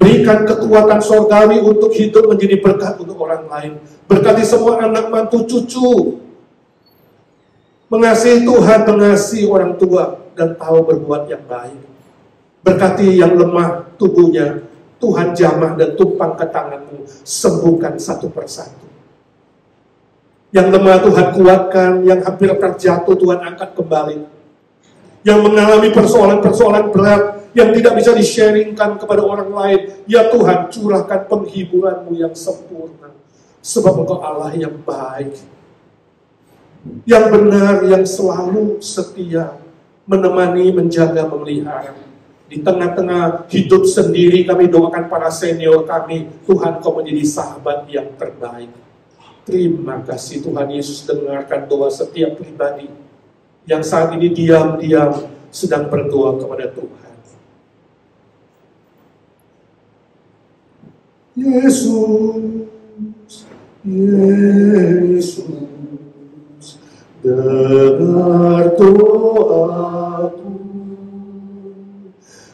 berikan kekuatan sorgawi untuk hidup menjadi berkat untuk orang lain. Berkati semua anak mantu cucu, mengasihi Tuhan, mengasihi orang tua, dan tahu berbuat yang baik. Berkati yang lemah tubuhnya, Tuhan jamah dan tumpang ke tangan-Mu, sembuhkan satu persatu. Yang lemah Tuhan kuatkan, yang hampir terjatuh Tuhan angkat kembali. yang mengalami persoalan-persoalan berat yang tidak bisa di-sharingkan kepada orang lain. Ya Tuhan, curahkan penghiburan-Mu yang sempurna. Sebab Engkau Allah yang baik, yang benar, yang selalu setia, menemani, menjaga, memelihara. Di tengah-tengah hidup sendiri, kami doakan para senior kami, Tuhan Kau menjadi sahabat yang terbaik. Terima kasih Tuhan Yesus, dengarkan doa setiap pribadi yang saat ini diam-diam sedang berdoa kepada Tuhan. Yesus, Yesus, dengar doaku,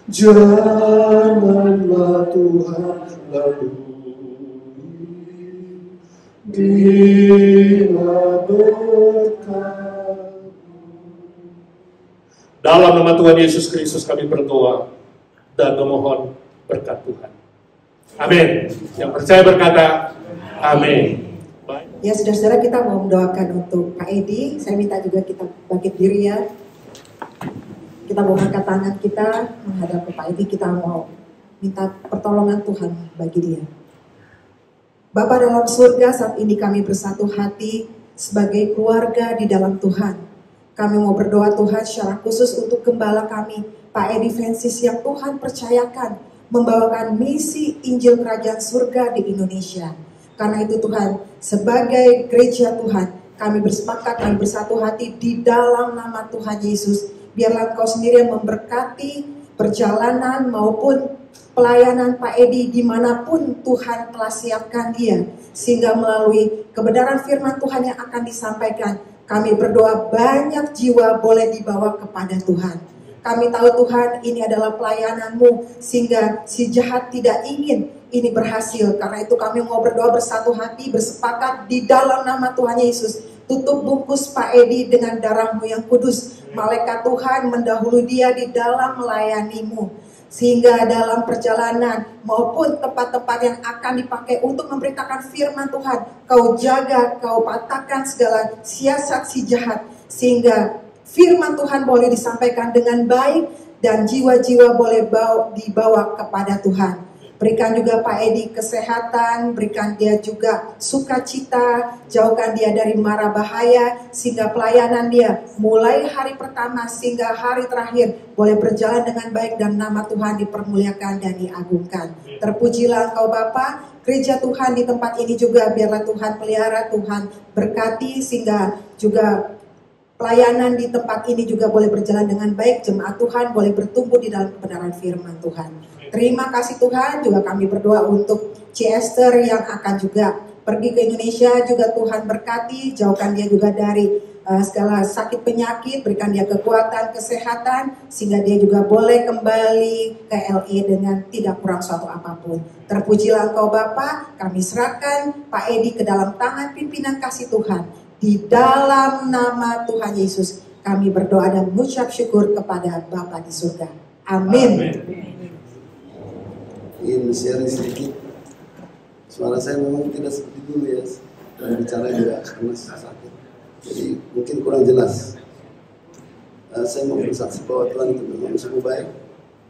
janganlah Tuhan lalui, bila berkat. Dalam nama Tuhan Yesus Kristus kami berdoa dan memohon berkat Tuhan. Amin. Yang percaya berkata, amin. Ya saudara-saudara, kita mau mendoakan untuk Pak Edi. Saya minta juga kita bangkit diri ya. Kita mau angkat tangan kita menghadap Pak Edi. Kita mau minta pertolongan Tuhan bagi dia. Bapa dalam surga, saat ini kami bersatu hati sebagai keluarga di dalam Tuhan. Kami mau berdoa Tuhan secara khusus untuk gembala kami, Pak Edi Francis, yang Tuhan percayakan membawakan misi Injil Kerajaan Surga di Indonesia. Karena itu Tuhan, sebagai gereja Tuhan, kami bersepakat, kami bersatu hati di dalam nama Tuhan Yesus. Biarlah Engkau sendiri yang memberkati perjalanan maupun pelayanan Pak Edi dimanapun Tuhan telah siapkan dia. Sehingga melalui kebenaran firman Tuhan yang akan disampaikan, kami berdoa banyak jiwa boleh dibawa kepada Tuhan. Kami tahu Tuhan ini adalah pelayanan-Mu, sehingga si jahat tidak ingin ini berhasil. Karena itu kami mau berdoa bersatu hati, bersepakat di dalam nama Tuhan Yesus. Tutup bungkus Pak Edi dengan darah-Mu yang kudus. Malaikat Tuhan mendahului dia di dalam melayani-Mu. Sehingga dalam perjalanan maupun tempat-tempat yang akan dipakai untuk memberitakan firman Tuhan, Kau jaga, Kau patahkan segala siasat si jahat. Sehingga firman Tuhan boleh disampaikan dengan baik dan jiwa-jiwa boleh dibawa kepada Tuhan. Berikan juga Pak Edi kesehatan, berikan dia juga sukacita, jauhkan dia dari mara bahaya, sehingga pelayanan dia mulai hari pertama sehingga hari terakhir boleh berjalan dengan baik dan nama Tuhan dipermuliakan dan diagungkan. Terpujilah Engkau Bapa, gereja Tuhan di tempat ini juga biarlah Tuhan pelihara, Tuhan berkati, sehingga juga pelayanan di tempat ini juga boleh berjalan dengan baik, jemaat Tuhan boleh bertumbuh di dalam kebenaran firman Tuhan. Terima kasih Tuhan, juga kami berdoa untuk C. Esther yang akan juga pergi ke Indonesia, juga Tuhan berkati, jauhkan dia juga dari segala sakit penyakit, berikan dia kekuatan, kesehatan, sehingga dia juga boleh kembali ke LA dengan tidak kurang suatu apapun. Terpujilah Engkau Bapa, kami serahkan Pak Edi ke dalam tangan pimpinan kasih Tuhan. Di dalam nama Tuhan Yesus, kami berdoa dan mengucap syukur kepada Bapa di surga. Amin. Ingin sharing sedikit. Suara saya memang tidak seperti dulu ya, dan bicara juga karena sakit, jadi mungkin kurang jelas. Saya mau bersaksi bahwa Tuhan itu memang sungguh baik.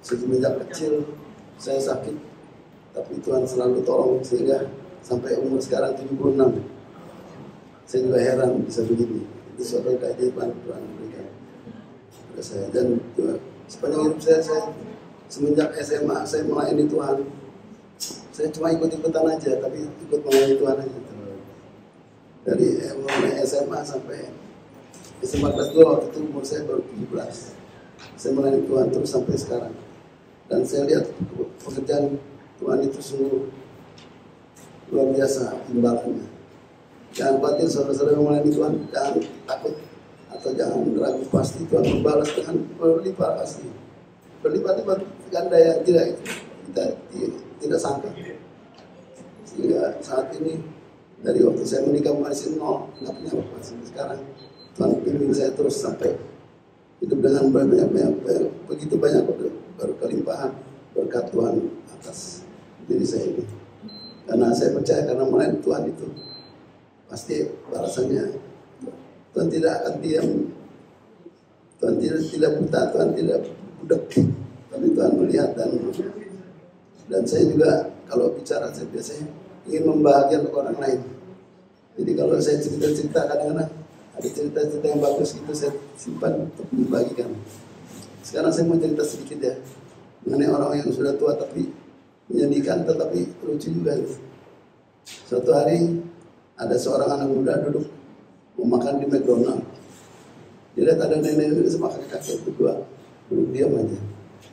Semenjak kecil saya sakit, tapi Tuhan selalu tolong sehingga sampai umur sekarang 76. Saya juga heran bisa begini. Itu suatu keajaiban Tuhan berikan pada saya. Dan sepanjang hidup saya semenjak SMA saya melayani Tuhan. Saya cuma ikut-ikutan aja, tapi ikut melayani Tuhan aja. Dari mulai SMA sampai SMA kelas 2, waktu itu umur saya baru 17. Saya melayani Tuhan terus sampai sekarang. Dan saya lihat pekerjaan Tuhan itu sungguh luar biasa imbalannya. Jangan khawatir saudara-saudara yang melayani Tuhan, jangan takut atau jangan ragu, pasti Tuhan membalas dengan berlipat kasih. Berlipat-lipat ganda yang kita tidak sangka. Sehingga saat ini dari waktu saya menikah masih nol, nggak punya apa-apa. Sekarang Tuhan pimpin saya terus sampai hidup dengan begitu banyak baru kelimpahan berkat Tuhan atas diri saya ini. Karena saya percaya karena melayani Tuhan itu pasti balasannya. Tuhan tidak akan diam Tuhan tidak buta, Tuhan tidak budak, tapi Tuhan melihat. Dan saya juga kalau bicara, saya biasanya ingin membahagiakan orang lain. Jadi kalau saya cerita-cerita, kadang-kadang ada cerita-cerita yang bagus itu saya simpan untuk membagikan. Sekarang saya mau cerita sedikit ya, mengenai orang yang sudah tua tapi menyedihkan tetapi lucu juga. Suatu hari ada seorang anak muda duduk mau makan di McDonald. Dia lihat ada nenek sama kakek berdua duduk diam aja.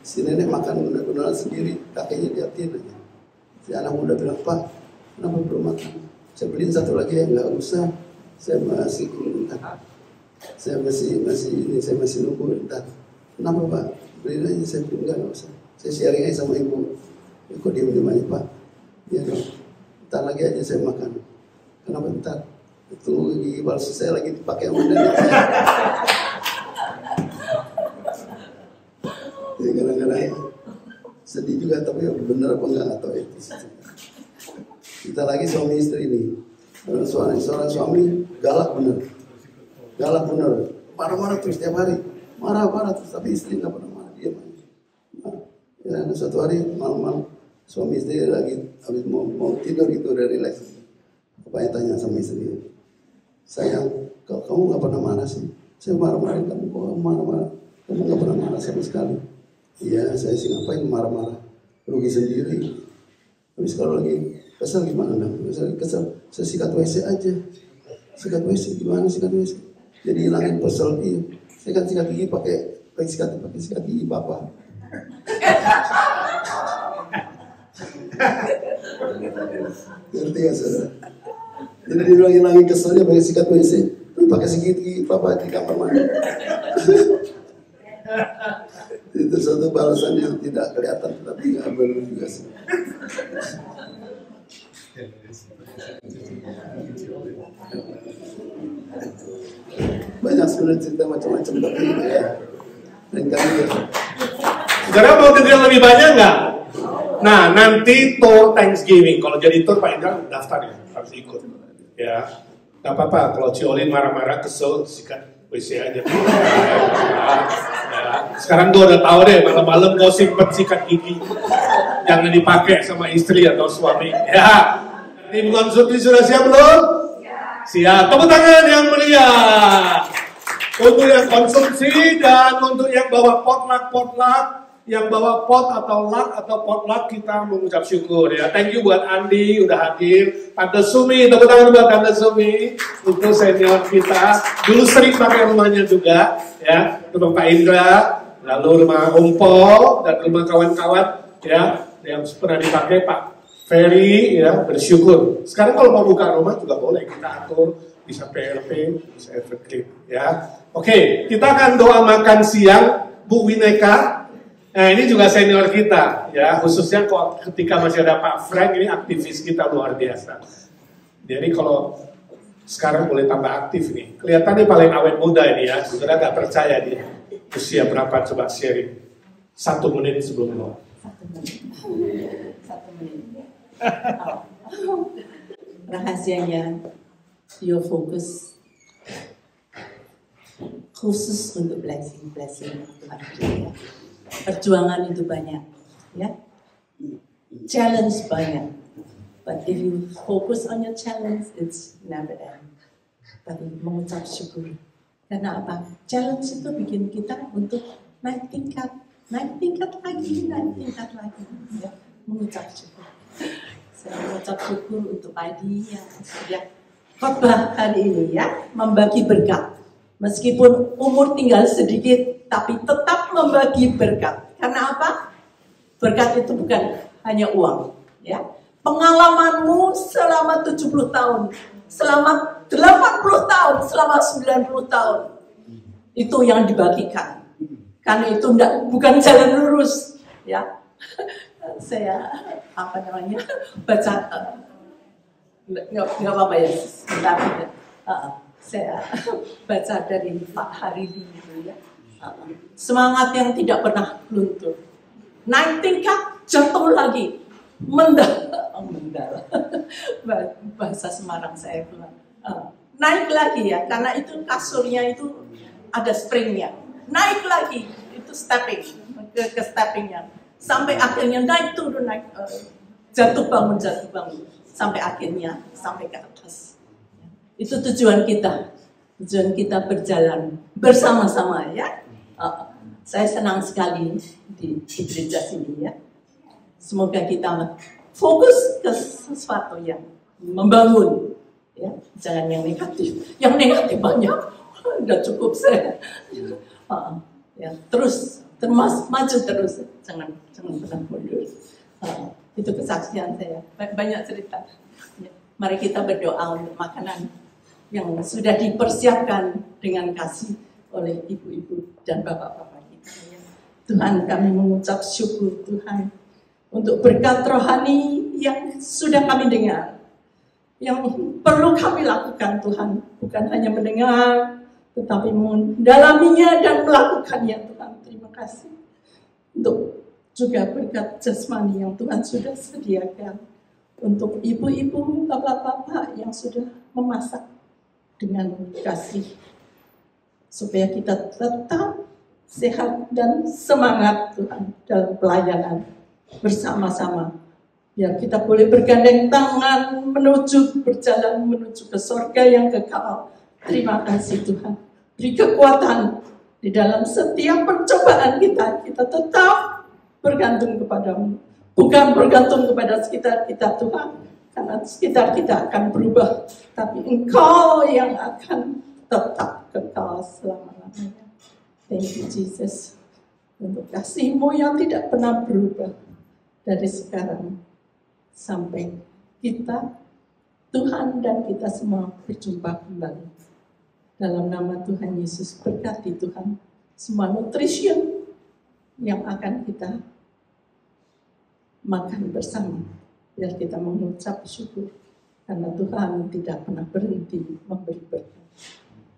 Si nenek makan McDonald sendiri, kakeknya liatin aja. Si anak muda bilang, "Pak, kenapa belum makan? Saya beliin satu lagi ya." "Nggak usah, saya masih saya masih nunggu entar." "Kenapa Pak?" "Beliin aja." Saya bilang, "Nggak usah, saya sharing aja sama ibu." "Kok diem-diem aja Pak?" "Ya dong, entar lagi aja saya makan." "Kenapa entar?" "Tunggu gigi palsu saya lagi dipakai sama nenek." Ya kadang-kadang sedih juga, tapi bener apa enggak atau itu. Kita lagi suami istri ini, seorang suami galak bener, marah-marah terus tiap hari, marah-marah terus, tapi istri nggak pernah marah, diam aja. Ya, suatu hari malam-malam suami istri lagi habis mau tidur gitu, udah relax. Bapaknya tanya sama istri, "Sayang, kamu nggak pernah marah sih? Saya marah-marah kamu, kok marah-marah? Kamu nggak pernah marah sama sekali." "Iya, saya sih ngapain marah-marah, rugi sendiri. Habis kalau lagi kesel gimana dong? Kesel, saya sikat WC aja." "Sikat WC gimana sikat WC?" "Jadi hilangin pesel." "Iya, saya kan sikat gigi pakai sikat gigi Bapak." Ngerti ya saudara? Jadi dia bilang hilangin keselnya pakai sikat WC, tapi pakai sikat gigi Bapak di kamar mandi. Itu satu balasan yang tidak kelihatan, tapi nggak benar juga sih. Banyak sebenarnya cerita macam-macam, tapi ya lain kali ya. Saudara mau dengar lebih banyak nggak? Nah, nanti tour Thanksgiving, kalau jadi tour Pak Indra daftar ya, harus ikut. Ya, nggak apa-apa. Kalau Ciolin marah-marah kesel, sikat WC aja. Sekarang gue udah tahu deh, malam-malam kau simpen sikat gigi, jangan dipakai sama istri atau suami. Ya, tim konsumsi sudah siap belum? Siap. Tepuk tangan yang meriah untuk yang konsumsi dan untuk yang bawa potluck, yang bawa pot atau potluck, kita mengucap syukur ya. Thank you buat Andi udah hadir. Tante Sumi, tepuk tangan buat Tante Sumi, itu senior kita. Dulu sering pakai rumahnya juga ya, rumah Pak Indra, lalu rumah Umpo dan rumah kawan-kawan ya yang pernah dipakai Pak Ferry ya, bersyukur. Sekarang kalau mau buka rumah juga boleh, kita atur, bisa PRP, bisa Evergreen ya. Oke, kita akan doa makan siang Bu Wineka. Nah ini juga senior kita ya, khususnya ketika masih ada Pak Frank, ini aktivis kita luar biasa. Jadi kalau sekarang boleh tambah aktif nih, kelihatannya paling awet muda ini ya, saudara gak percaya dia usia berapa, coba sharing 1 menit sebelum doa. 1 menit. Rahasianya your focus khusus untuk blessing Tuhan. Perjuangan itu banyak, ya, challenge banyak. But if you focus on your challenge, it's never end. Tapi mengucap syukur. Karena apa? Challenge itu bikin kita untuk naik tingkat lagi, ya. Mengucap syukur. Saya mengucap syukur untuk Adi yang sudah khotbah hari ini ya, membagi berkat. Meskipun umur tinggal sedikit, tapi tetap membagi berkat. Karena apa? Berkat itu bukan hanya uang, ya. Pengalamanmu selama 70 tahun, selama 80 tahun, selama 90 tahun, itu yang dibagikan. Karena itu bukan jalan lurus, ya. Saya baca, nggak apa-apa ya, sebentar. Saya baca dari Pak Haridi itu ya. Semangat yang tidak pernah luntur. Naik tingkat, jatuh lagi. Mendal. Bahasa Semarang saya bilang. Naik lagi ya, karena itu kasurnya itu ada springnya. naik lagi, itu stepping, ke steppingnya. Sampai akhirnya naik turun, naik, jatuh bangun, sampai akhirnya sampai ke atas. Itu tujuan kita berjalan bersama-sama ya. Saya senang sekali di gereja sini ya. Semoga kita fokus ke sesuatu yang membangun, ya, jangan yang negatif. Yang negatif banyak, udah cukup saya. Ya, terus maju terus, jangan pernah mundur. Itu kesaksian saya. Banyak cerita. Ya, mari kita berdoa untuk makanan yang sudah dipersiapkan dengan kasih oleh ibu-ibu dan bapak-bapak kita. Ya. Tuhan, kami mengucap syukur Tuhan untuk berkat rohani yang sudah kami dengar, yang perlu kami lakukan Tuhan, bukan hanya mendengar, tetapi mendalaminya dan melakukannya Tuhan. Terima kasih untuk juga berkat jasmani yang Tuhan sudah sediakan untuk ibu-ibu, bapak-bapak yang sudah memasak dengan kasih, supaya kita tetap sehat dan semangat Tuhan dalam pelayanan bersama-sama. Ya, kita boleh bergandeng tangan berjalan menuju ke surga yang kekal. Terima kasih Tuhan. Beri kekuatan di dalam setiap percobaan kita tetap bergantung kepadamu. Bukan bergantung kepada sekitar kita Tuhan, karena sekitar kita akan berubah, tapi Engkau yang akan tetap kekal selama-lamanya. Thank you Jesus, untuk kasih-Mu yang tidak pernah berubah dari sekarang sampai kita, Tuhan dan kita semua berjumpa kembali. Dalam nama Tuhan Yesus, berkati Tuhan semua nutrition yang akan kita makan bersama, biar kita mengucap syukur karena Tuhan tidak pernah berhenti memberi berkat.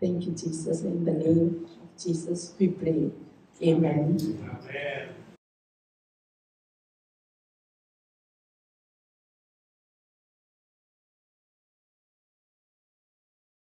Thank you Jesus, in the name of Jesus we pray. Amen. Amen.